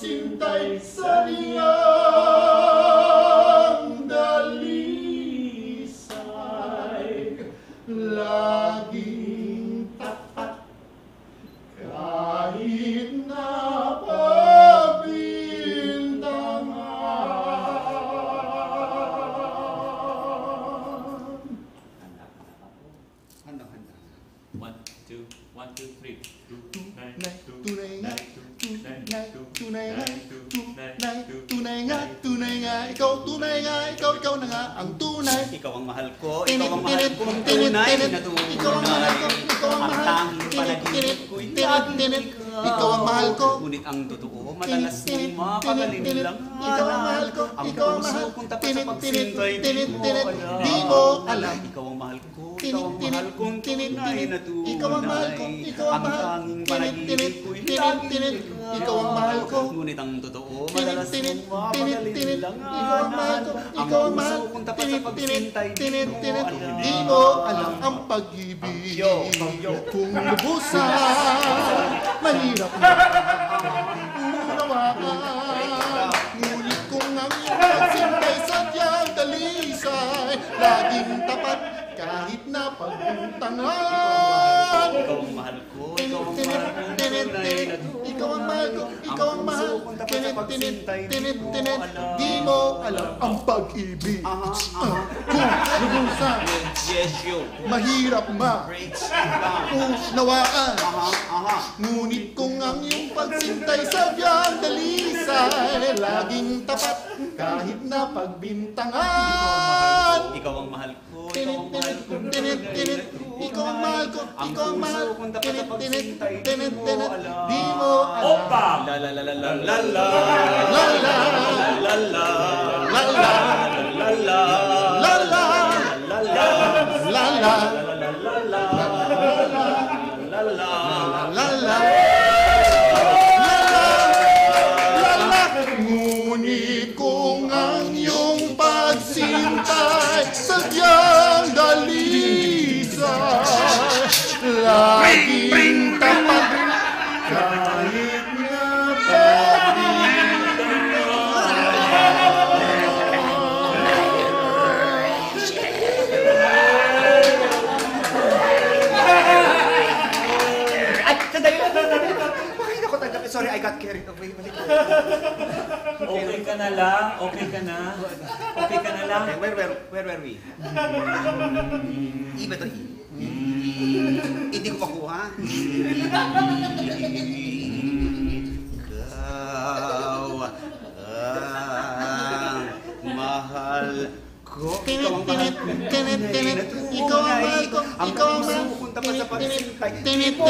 pagsintay sa iyong dalisay, laging tapat kahit na One, two, three. Tunay nga, ikaw tunay nga, ikaw na nga ang tunay. Ikaw ang mahal ko, ikaw ang mahal kong tunay na tunay. Ikaw ang mahal ko, ikaw ang mahal. Ang tanging panaginip ko'y laging ikaw ang mahal ko. Ngunit ang totoo, madalas mong mapagaling lang. Ikaw ang mahal ko, ikaw ang mahal. Ang puso kong tapat sa pagsintay, Di mo alam. Ikaw ang mahal ko, ikaw ang mahal kong tunay na tunay. Ikaw ang mahal ko, ikaw ang mahal. Ang tanging panaginip ko'y laging ikaw ang mahal ko. Ngunit ang totoo, madalas mong mapagaling lang. Ikaw ang mahal ko, ikaw ang mahal. Ang puso kong tapat sa pagsintay, Di mo alam ang pag-ibig. Kung lubusan, mahirap na unawaan. Ngunit kung ang iyong pagsintay sadyang dalisay, laging tapat kahit na pagbuntangan. Ikaw ang mahal ko, ikaw ang mahal ko, ikaw ang mahal ko, ikaw ang mahal. Di mo alam ang pag-ibig. Kung lubusan, mahirap unawaan. Ngunit kung ang iyong pagsintay sadyang dalisay, laging tapat kahit na pagbintangan. Ikaw ang mahal ko, ikaw ang mahal ko, ikaw ang mahal ko, ikaw ang mahal. Di mo alam. Opa! La la la la la la la La la la la la la la la la la la la ngunit kung ang iyong pagsintay sadyang dalisay, laging tapat kahit na Sorry, I got carried away. Okay ka na lang? Okay ka na? Okay ka na lang? Where were we? E ba ito? E? Hindi ko makuha. Ikaw ang mahal ko. Ikaw ang mahal ko. Ikaw ang mahal ko. Ang Ikaw ang puso mahal. kong tapat sa pagsintay. Tinit.